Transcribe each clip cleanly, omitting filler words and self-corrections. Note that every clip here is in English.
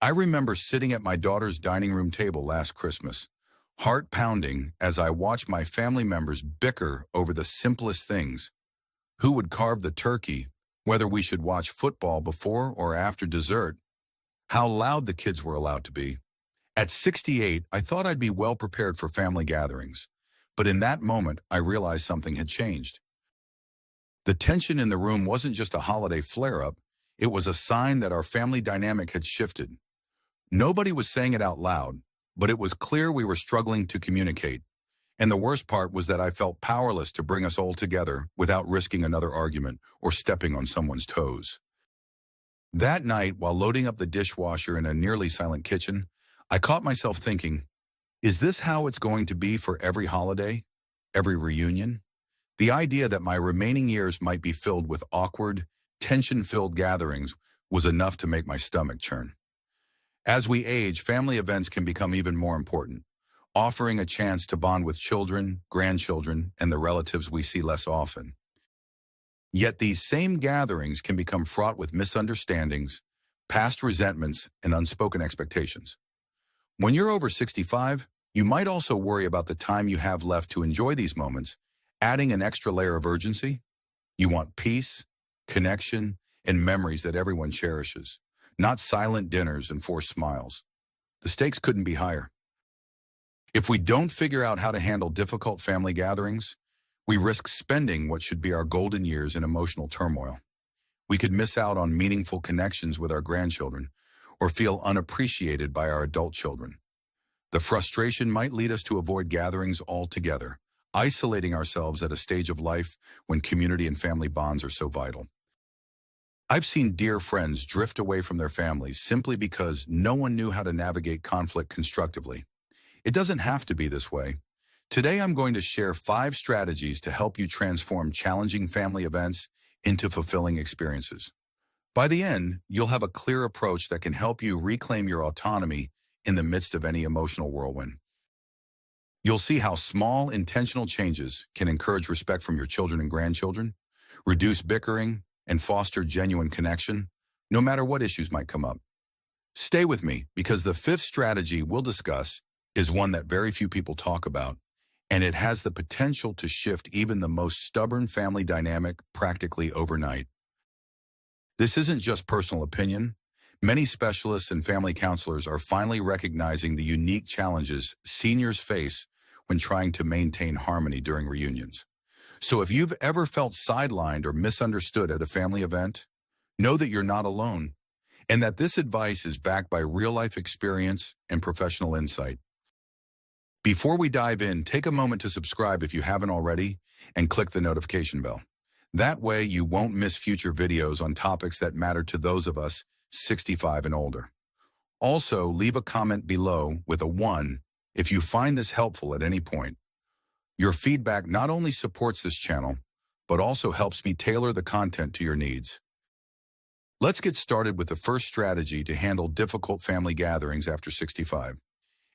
I remember sitting at my daughter's dining room table last Christmas, heart pounding as I watched my family members bicker over the simplest things. Who would carve the turkey, whether we should watch football before or after dessert, how loud the kids were allowed to be. At 68, I thought I'd be well prepared for family gatherings. But in that moment, I realized something had changed. The tension in the room wasn't just a holiday flare-up, it was a sign that our family dynamic had shifted. Nobody was saying it out loud, but it was clear we were struggling to communicate. And the worst part was that I felt powerless to bring us all together without risking another argument or stepping on someone's toes. That night, while loading up the dishwasher in a nearly silent kitchen, I caught myself thinking, is this how it's going to be for every holiday, every reunion? The idea that my remaining years might be filled with awkward, tension-filled gatherings was enough to make my stomach churn. As we age, family events can become even more important, offering a chance to bond with children, grandchildren, and the relatives we see less often. Yet these same gatherings can become fraught with misunderstandings, past resentments, and unspoken expectations. When you're over 65, you might also worry about the time you have left to enjoy these moments, adding an extra layer of urgency. You want peace, connection, and memories that everyone cherishes, not silent dinners and forced smiles. The stakes couldn't be higher. If we don't figure out how to handle difficult family gatherings, we risk spending what should be our golden years in emotional turmoil. We could miss out on meaningful connections with our grandchildren or feel unappreciated by our adult children. The frustration might lead us to avoid gatherings altogether, isolating ourselves at a stage of life when community and family bonds are so vital. I've seen dear friends drift away from their families simply because no one knew how to navigate conflict constructively. It doesn't have to be this way. Today I'm going to share 5 strategies to help you transform challenging family events into fulfilling experiences. By the end, you'll have a clear approach that can help you reclaim your autonomy in the midst of any emotional whirlwind. You'll see how small, intentional changes can encourage respect from your children and grandchildren, reduce bickering, and foster genuine connection, no matter what issues might come up. Stay with me, because the 5th strategy we'll discuss is one that very few people talk about, and it has the potential to shift even the most stubborn family dynamic practically overnight. This isn't just personal opinion. Many specialists and family counselors are finally recognizing the unique challenges seniors face when trying to maintain harmony during reunions. So if you've ever felt sidelined or misunderstood at a family event, know that you're not alone, and that this advice is backed by real-life experience and professional insight. Before we dive in, take a moment to subscribe if you haven't already, and click the notification bell. That way you won't miss future videos on topics that matter to those of us 65 and older. Also, leave a comment below with a 1 if you find this helpful at any point. Your feedback not only supports this channel, but also helps me tailor the content to your needs. Let's get started with the first strategy to handle difficult family gatherings after 65.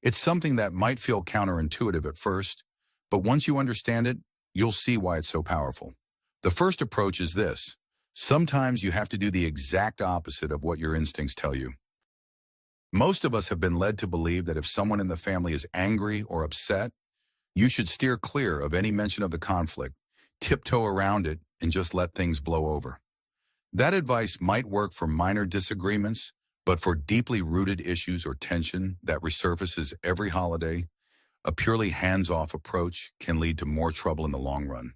It's something that might feel counterintuitive at first, but once you understand it, you'll see why it's so powerful. The first approach is this: sometimes you have to do the exact opposite of what your instincts tell you. Most of us have been led to believe that if someone in the family is angry or upset, you should steer clear of any mention of the conflict, tiptoe around it, and just let things blow over. That advice might work for minor disagreements, but for deeply rooted issues or tension that resurfaces every holiday, a purely hands-off approach can lead to more trouble in the long run.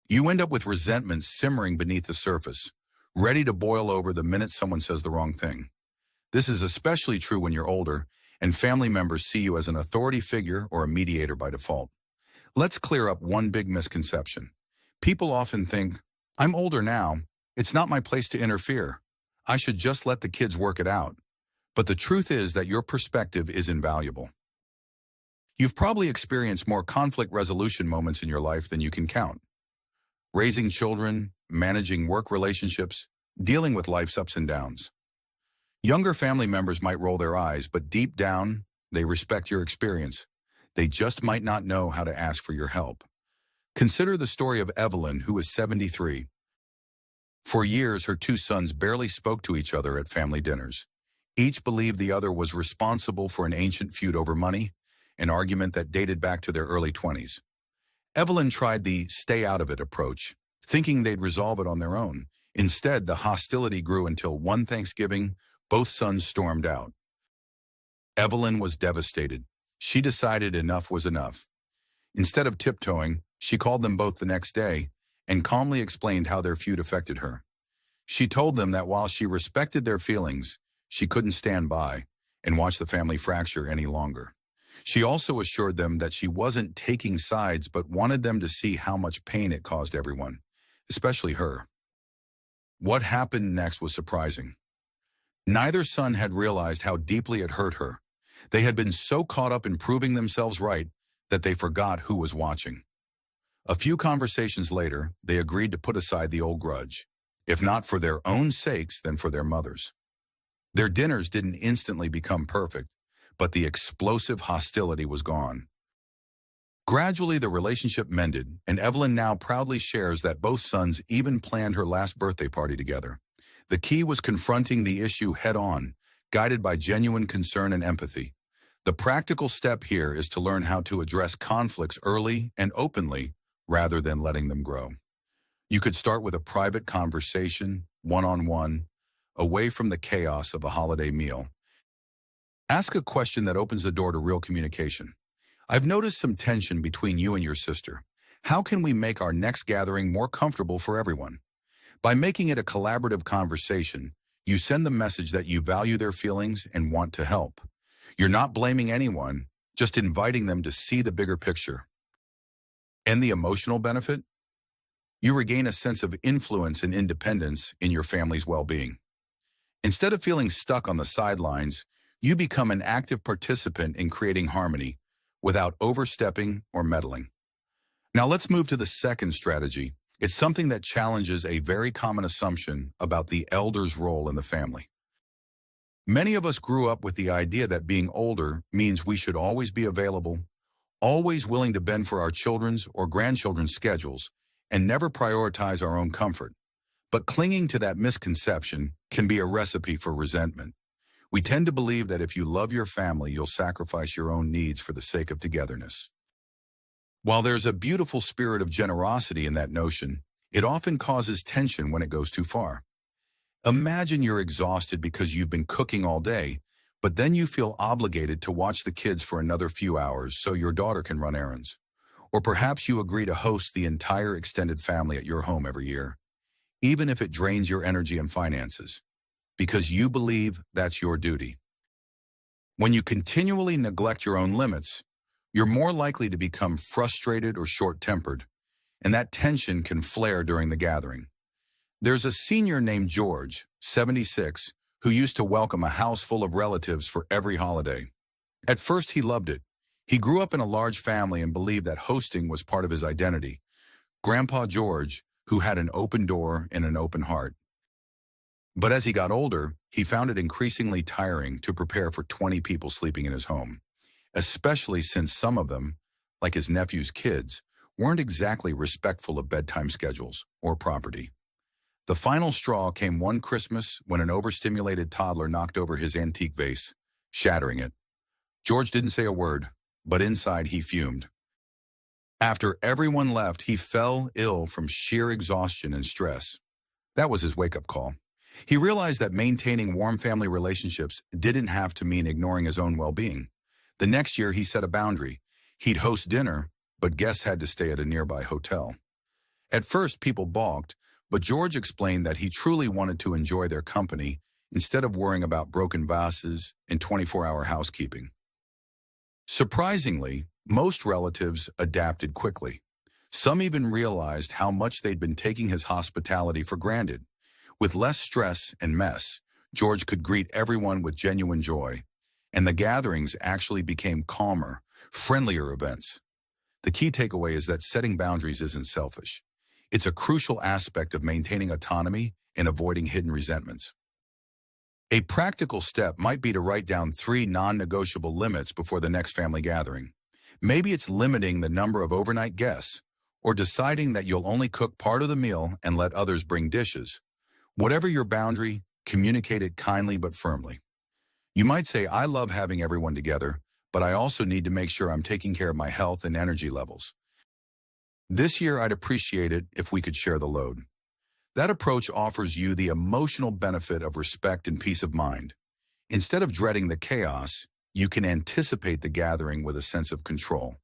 You end up with resentment simmering beneath the surface, ready to boil over the minute someone says the wrong thing. This is especially true when you're older and family members see you as an authority figure or a mediator by default. Let's clear up one big misconception. People often think, I'm older now, it's not my place to interfere. I should just let the kids work it out. But the truth is that your perspective is invaluable. You've probably experienced more conflict resolution moments in your life than you can count. Raising children, managing work relationships, dealing with life's ups and downs. Younger family members might roll their eyes, but deep down, they respect your experience. They just might not know how to ask for your help. Consider the story of Evelyn, who was 73. For years, her 2 sons barely spoke to each other at family dinners. Each believed the other was responsible for an ancient feud over money, an argument that dated back to their early 20s. Evelyn tried the stay out of it approach, thinking they'd resolve it on their own. Instead, the hostility grew until one Thanksgiving, both sons stormed out. Evelyn was devastated. She decided enough was enough. Instead of tiptoeing, she called them both the next day and calmly explained how their feud affected her. She told them that while she respected their feelings, she couldn't stand by and watch the family fracture any longer. She also assured them that she wasn't taking sides but wanted them to see how much pain it caused everyone, especially her. What happened next was surprising. Neither son had realized how deeply it hurt her. They had been so caught up in proving themselves right that they forgot who was watching. A few conversations later, they agreed to put aside the old grudge, if not for their own sakes, then for their mothers'. Their dinners didn't instantly become perfect, but the explosive hostility was gone. Gradually, the relationship mended, and Evelyn now proudly shares that both sons even planned her last birthday party together. The key was confronting the issue head-on, guided by genuine concern and empathy. The practical step here is to learn how to address conflicts early and openly, rather than letting them grow. You could start with a private conversation, one-on-one, away from the chaos of a holiday meal. Ask a question that opens the door to real communication. I've noticed some tension between you and your sister. How can we make our next gathering more comfortable for everyone? By making it a collaborative conversation, you send the message that you value their feelings and want to help. You're not blaming anyone, just inviting them to see the bigger picture. And the emotional benefit? You regain a sense of influence and independence in your family's well-being. Instead of feeling stuck on the sidelines, you become an active participant in creating harmony without overstepping or meddling. Now let's move to the second strategy. It's something that challenges a very common assumption about the elder's role in the family. Many of us grew up with the idea that being older means we should always be available, always willing to bend for our children's or grandchildren's schedules, and never prioritize our own comfort. But clinging to that misconception can be a recipe for resentment. We tend to believe that if you love your family, you'll sacrifice your own needs for the sake of togetherness. While there's a beautiful spirit of generosity in that notion, it often causes tension when it goes too far. Imagine you're exhausted because you've been cooking all day, but then you feel obligated to watch the kids for another few hours so your daughter can run errands. Or perhaps you agree to host the entire extended family at your home every year, even if it drains your energy and finances, because you believe that's your duty. When you continually neglect your own limits, you're more likely to become frustrated or short-tempered, and that tension can flare during the gathering. There's a senior named George, 76, who used to welcome a house full of relatives for every holiday. At first, he loved it. He grew up in a large family and believed that hosting was part of his identity. Grandpa George, who had an open door and an open heart. But as he got older, he found it increasingly tiring to prepare for 20 people sleeping in his home, especially since some of them, like his nephew's kids, weren't exactly respectful of bedtime schedules or property. The final straw came one Christmas when an overstimulated toddler knocked over his antique vase, shattering it. George didn't say a word, but inside he fumed. After everyone left, he fell ill from sheer exhaustion and stress. That was his wake-up call. He realized that maintaining warm family relationships didn't have to mean ignoring his own well-being. The next year, he set a boundary. He'd host dinner, but guests had to stay at a nearby hotel. At first, people balked, but George explained that he truly wanted to enjoy their company instead of worrying about broken vases and 24-hour housekeeping. Surprisingly, most relatives adapted quickly. Some even realized how much they'd been taking his hospitality for granted. With less stress and mess, George could greet everyone with genuine joy, and the gatherings actually became calmer, friendlier events. The key takeaway is that setting boundaries isn't selfish. It's a crucial aspect of maintaining autonomy and avoiding hidden resentments. A practical step might be to write down 3 non-negotiable limits before the next family gathering. Maybe it's limiting the number of overnight guests, or deciding that you'll only cook part of the meal and let others bring dishes. Whatever your boundary, communicate it kindly but firmly. You might say, I love having everyone together, but I also need to make sure I'm taking care of my health and energy levels. This year, I'd appreciate it if we could share the load. That approach offers you the emotional benefit of respect and peace of mind. Instead of dreading the chaos, you can anticipate the gathering with a sense of control.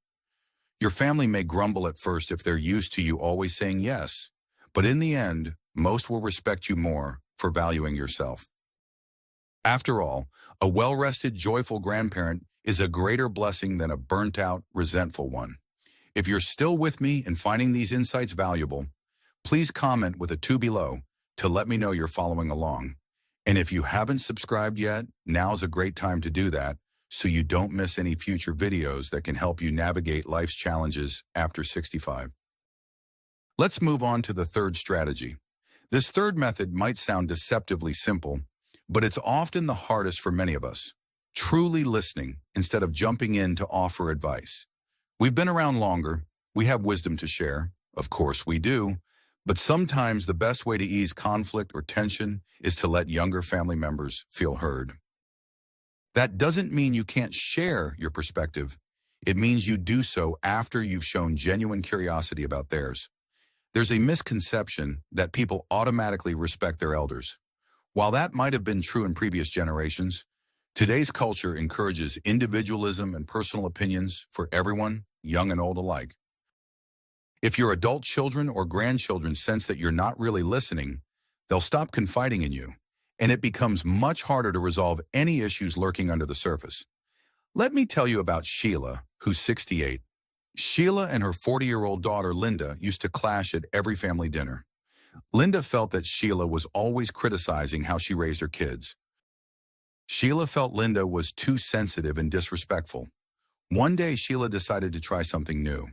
Your family may grumble at first if they're used to you always saying yes, but in the end, most will respect you more for valuing yourself. After all, a well-rested, joyful grandparent is a greater blessing than a burnt-out, resentful one. If you're still with me and finding these insights valuable, please comment with a 2 below to let me know you're following along. And if you haven't subscribed yet, now's a great time to do that so you don't miss any future videos that can help you navigate life's challenges after 65. Let's move on to the third strategy. This third method might sound deceptively simple, but it's often the hardest for many of us. Truly listening instead of jumping in to offer advice. We've been around longer, we have wisdom to share, of course we do, but sometimes the best way to ease conflict or tension is to let younger family members feel heard. That doesn't mean you can't share your perspective. It means you do so after you've shown genuine curiosity about theirs. There's a misconception that people automatically respect their elders. While that might have been true in previous generations, today's culture encourages individualism and personal opinions for everyone, young and old alike. If your adult children or grandchildren sense that you're not really listening, they'll stop confiding in you, and it becomes much harder to resolve any issues lurking under the surface. Let me tell you about Sheila, who's 68. Sheila and her 40-year-old daughter, Linda, used to clash at every family dinner. Linda felt that Sheila was always criticizing how she raised her kids. Sheila felt Linda was too sensitive and disrespectful. One day, Sheila decided to try something new.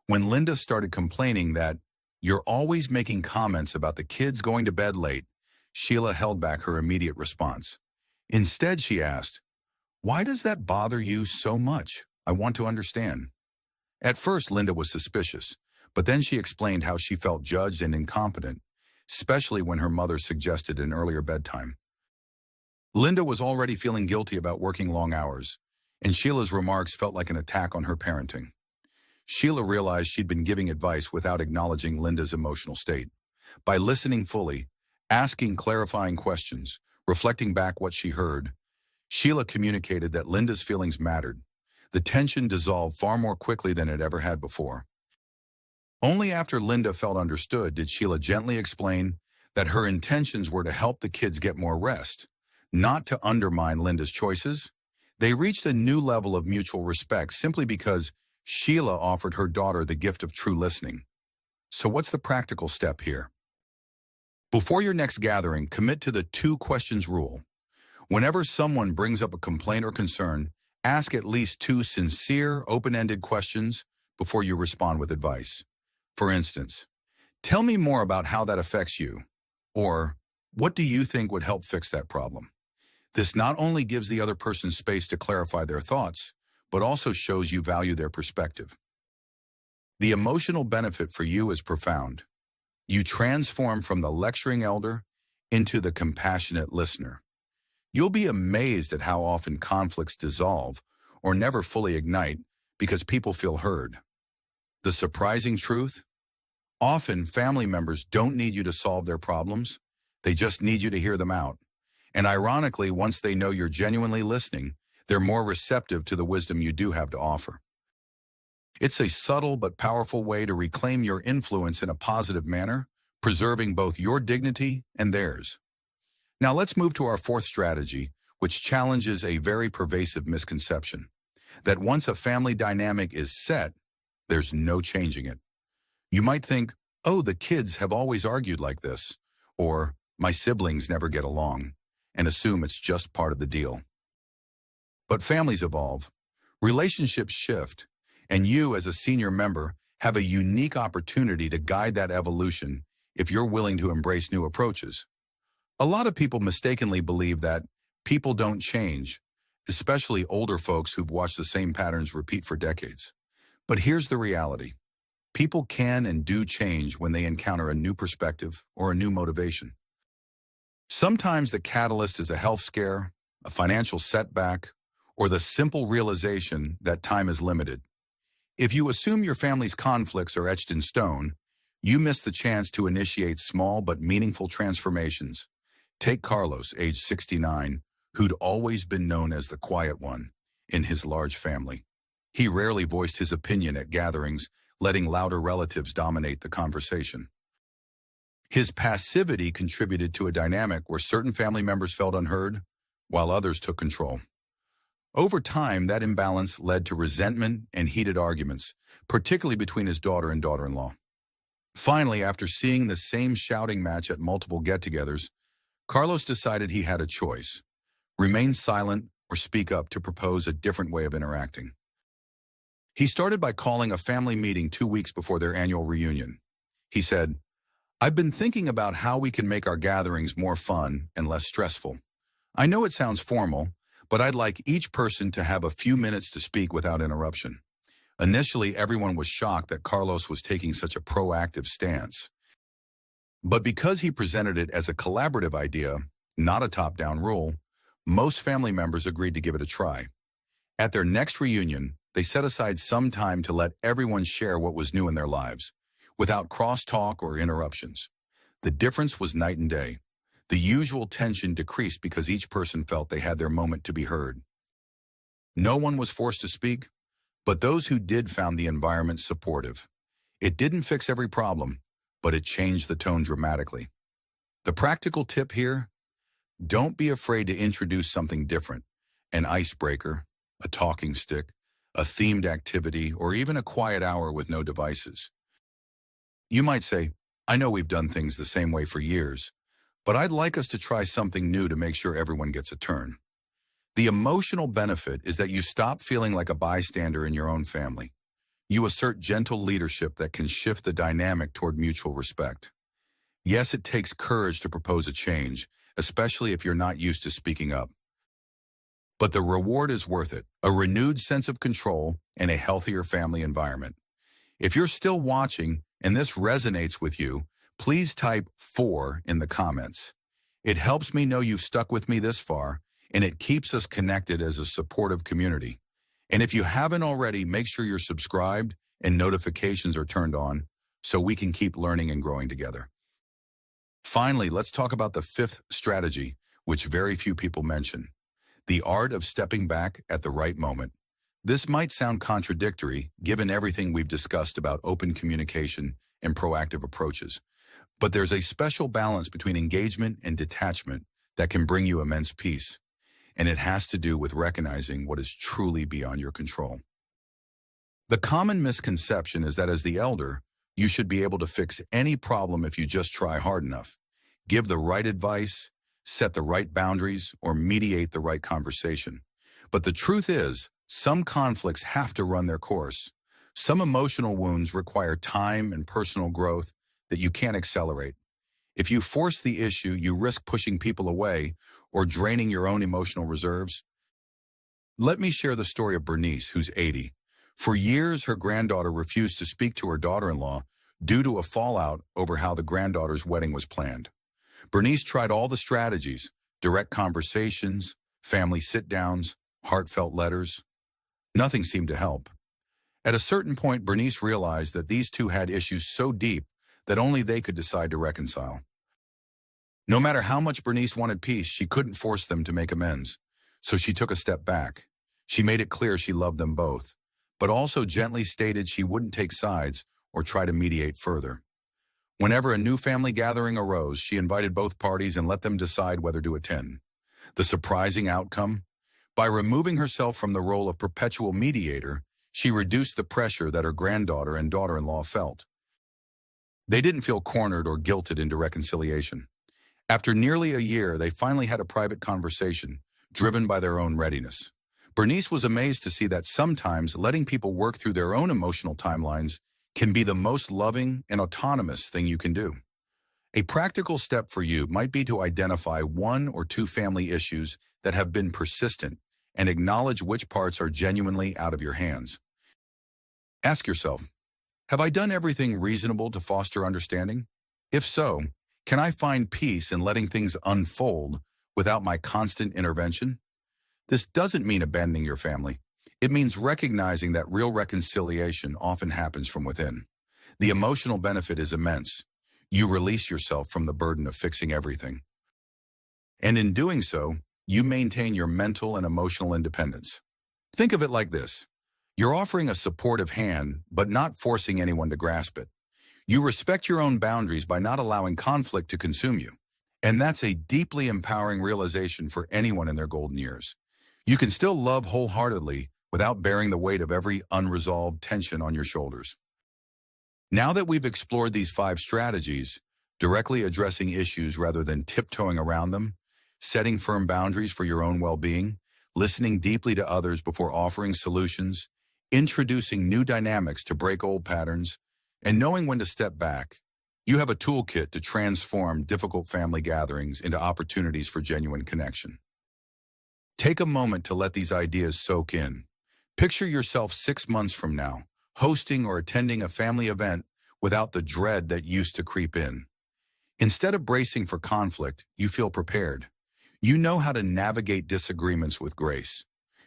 When Linda started complaining that, "You're always making comments about the kids going to bed late," Sheila held back her immediate response. Instead, she asked, "Why does that bother you so much? I want to understand." At first, Linda was suspicious, but then she explained how she felt judged and incompetent, especially when her mother suggested an earlier bedtime. Linda was already feeling guilty about working long hours, and Sheila's remarks felt like an attack on her parenting. Sheila realized she'd been giving advice without acknowledging Linda's emotional state. By listening fully, asking clarifying questions, reflecting back what she heard, Sheila communicated that Linda's feelings mattered. The tension dissolved far more quickly than it ever had before. Only after Linda felt understood did Sheila gently explain that her intentions were to help the kids get more rest, not to undermine Linda's choices. They reached a new level of mutual respect simply because Sheila offered her daughter the gift of true listening. So what's the practical step here? Before your next gathering, commit to the 2 questions rule. Whenever someone brings up a complaint or concern, ask at least 2 sincere, open-ended questions before you respond with advice. For instance, tell me more about how that affects you, or what do you think would help fix that problem? This not only gives the other person space to clarify their thoughts, but also shows you value their perspective. The emotional benefit for you is profound. You transform from the lecturing elder into the compassionate listener. You'll be amazed at how often conflicts dissolve or never fully ignite because people feel heard. The surprising truth? Often, family members don't need you to solve their problems. They just need you to hear them out. And ironically, once they know you're genuinely listening, they're more receptive to the wisdom you do have to offer. It's a subtle but powerful way to reclaim your influence in a positive manner, preserving both your dignity and theirs. Now let's move to our 4th strategy, which challenges a very pervasive misconception, that once a family dynamic is set, there's no changing it. You might think, "Oh, the kids have always argued like this," or "My siblings never get along," and assume it's just part of the deal. But families evolve, relationships shift, and you as a senior member have a unique opportunity to guide that evolution if you're willing to embrace new approaches. A lot of people mistakenly believe that people don't change, especially older folks who've watched the same patterns repeat for decades. But here's the reality. People can and do change when they encounter a new perspective or a new motivation. Sometimes the catalyst is a health scare, a financial setback, or the simple realization that time is limited. If you assume your family's conflicts are etched in stone, you miss the chance to initiate small but meaningful transformations. Take Carlos, age 69, who'd always been known as the quiet one in his large family. He rarely voiced his opinion at gatherings, letting louder relatives dominate the conversation. His passivity contributed to a dynamic where certain family members felt unheard, while others took control. Over time, that imbalance led to resentment and heated arguments, particularly between his daughter and daughter-in-law. Finally, after seeing the same shouting match at multiple get-togethers, Carlos decided he had a choice: remain silent or speak up to propose a different way of interacting. He started by calling a family meeting 2 weeks before their annual reunion. He said, "I've been thinking about how we can make our gatherings more fun and less stressful. I know it sounds formal, but I'd like each person to have a few minutes to speak without interruption." Initially, everyone was shocked that Carlos was taking such a proactive stance. But because he presented it as a collaborative idea, not a top-down rule, most family members agreed to give it a try. At their next reunion, they set aside some time to let everyone share what was new in their lives, without cross-talk or interruptions. The difference was night and day. The usual tension decreased because each person felt they had their moment to be heard. No one was forced to speak, but those who did found the environment supportive. It didn't fix every problem, but it changed the tone dramatically. The practical tip here: don't be afraid to introduce something different: an icebreaker, a talking stick, a themed activity, or even a quiet hour with no devices. You might say, "I know we've done things the same way for years, but I'd like us to try something new to make sure everyone gets a turn." The emotional benefit is that you stop feeling like a bystander in your own family. You assert gentle leadership that can shift the dynamic toward mutual respect. Yes, it takes courage to propose a change, especially if you're not used to speaking up. But the reward is worth it: a renewed sense of control and a healthier family environment. If you're still watching and this resonates with you, please type 4 in the comments. It helps me know you've stuck with me this far, and it keeps us connected as a supportive community. And if you haven't already, make sure you're subscribed and notifications are turned on so we can keep learning and growing together. Finally, let's talk about the 5th strategy, which very few people mention: the art of stepping back at the right moment. This might sound contradictory, given everything we've discussed about open communication and proactive approaches, but there's a special balance between engagement and detachment that can bring you immense peace, and it has to do with recognizing what is truly beyond your control. The common misconception is that as the elder, you should be able to fix any problem if you just try hard enough, give the right advice, set the right boundaries, or mediate the right conversation. But the truth is, some conflicts have to run their course. Some emotional wounds require time and personal growth that you can't accelerate. If you force the issue, you risk pushing people away or draining your own emotional reserves. Let me share the story of Bernice, who's 80. For years, her granddaughter refused to speak to her daughter-in-law due to a fallout over how the granddaughter's wedding was planned. Bernice tried all the strategies: direct conversations, family sit-downs, heartfelt letters. Nothing seemed to help. At a certain point, Bernice realized that these two had issues so deep that only they could decide to reconcile. No matter how much Bernice wanted peace, she couldn't force them to make amends. So she took a step back. She made it clear she loved them both, but also gently stated she wouldn't take sides or try to mediate further. Whenever a new family gathering arose, she invited both parties and let them decide whether to attend. The surprising outcome? By removing herself from the role of perpetual mediator, she reduced the pressure that her granddaughter and daughter-in-law felt. They didn't feel cornered or guilted into reconciliation. After nearly a year, they finally had a private conversation, driven by their own readiness. Bernice was amazed to see that sometimes letting people work through their own emotional timelines can be the most loving and autonomous thing you can do. A practical step for you might be to identify 1 or 2 family issues that have been persistent and acknowledge which parts are genuinely out of your hands. Ask yourself, have I done everything reasonable to foster understanding? If so, can I find peace in letting things unfold without my constant intervention? This doesn't mean abandoning your family. It means recognizing that real reconciliation often happens from within. The emotional benefit is immense. You release yourself from the burden of fixing everything. And in doing so, you maintain your mental and emotional independence. Think of it like this. You're offering a supportive hand, but not forcing anyone to grasp it. You respect your own boundaries by not allowing conflict to consume you. And that's a deeply empowering realization for anyone in their golden years. You can still love wholeheartedly without bearing the weight of every unresolved tension on your shoulders. Now that we've explored these 5 strategies, directly addressing issues rather than tiptoeing around them, setting firm boundaries for your own well-being, listening deeply to others before offering solutions, introducing new dynamics to break old patterns, and knowing when to step back, you have a toolkit to transform difficult family gatherings into opportunities for genuine connection. Take a moment to let these ideas soak in. Picture yourself 6 months from now, hosting or attending a family event without the dread that used to creep in. Instead of bracing for conflict, you feel prepared. You know how to navigate disagreements with grace.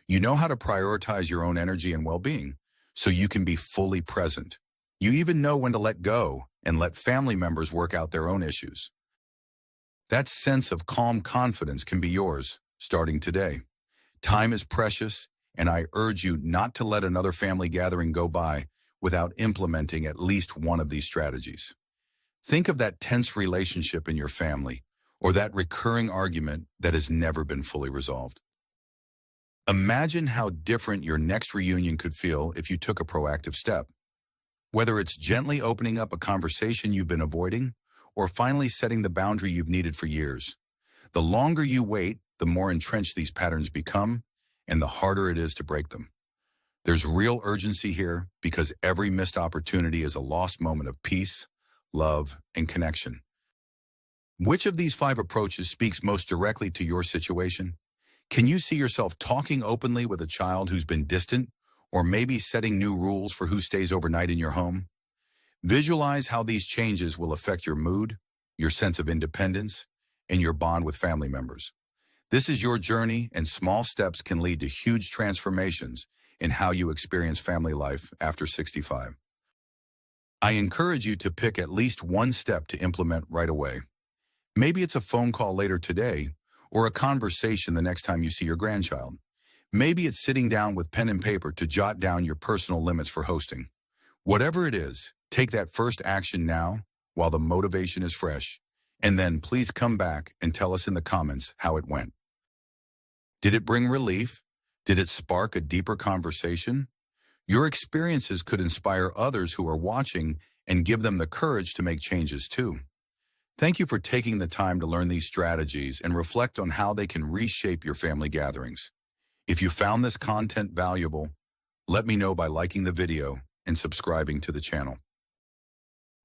You know how to prioritize your own energy and well-being, so you can be fully present. You even know when to let go and let family members work out their own issues. That sense of calm confidence can be yours, starting today. Time is precious, and I urge you not to let another family gathering go by without implementing at least one of these strategies. Think of that tense relationship in your family, or that recurring argument that has never been fully resolved. Imagine how different your next reunion could feel if you took a proactive step. Whether it's gently opening up a conversation you've been avoiding, or finally setting the boundary you've needed for years. The longer you wait, the more entrenched these patterns become, and the harder it is to break them. There's real urgency here because every missed opportunity is a lost moment of peace, love, and connection. Which of these 5 approaches speaks most directly to your situation? Can you see yourself talking openly with a child who's been distant, or maybe setting new rules for who stays overnight in your home? Visualize how these changes will affect your mood, your sense of independence, and your bond with family members. This is your journey, and small steps can lead to huge transformations in how you experience family life after 65. I encourage you to pick at least one step to implement right away. Maybe it's a phone call later today, or a conversation the next time you see your grandchild. Maybe it's sitting down with pen and paper to jot down your personal limits for hosting. Whatever it is, take that first action now while the motivation is fresh, and then please come back and tell us in the comments how it went. Did it bring relief? Did it spark a deeper conversation? Your experiences could inspire others who are watching and give them the courage to make changes too. Thank you for taking the time to learn these strategies and reflect on how they can reshape your family gatherings. If you found this content valuable, let me know by liking the video and subscribing to the channel.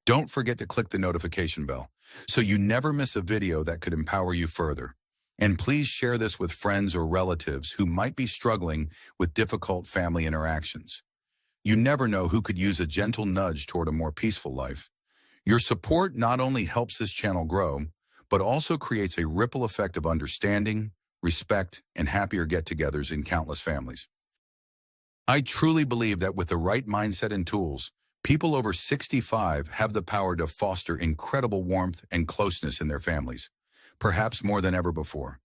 Don't forget to click the notification bell so you never miss a video that could empower you further. And please share this with friends or relatives who might be struggling with difficult family interactions. You never know who could use a gentle nudge toward a more peaceful life. Your support not only helps this channel grow, but also creates a ripple effect of understanding, respect, and happier get-togethers in countless families. I truly believe that with the right mindset and tools, people over 65 have the power to foster incredible warmth and closeness in their families, perhaps more than ever before.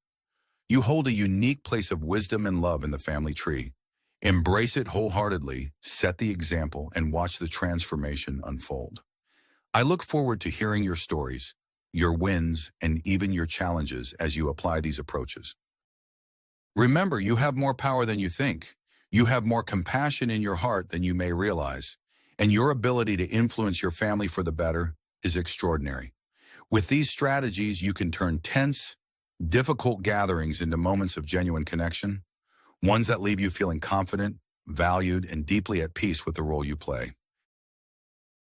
You hold a unique place of wisdom and love in the family tree. Embrace it wholeheartedly, set the example, and watch the transformation unfold. I look forward to hearing your stories, your wins, and even your challenges as you apply these approaches. Remember, you have more power than you think. You have more compassion in your heart than you may realize, and your ability to influence your family for the better is extraordinary. With these strategies, you can turn tense, difficult gatherings into moments of genuine connection, ones that leave you feeling confident, valued, and deeply at peace with the role you play.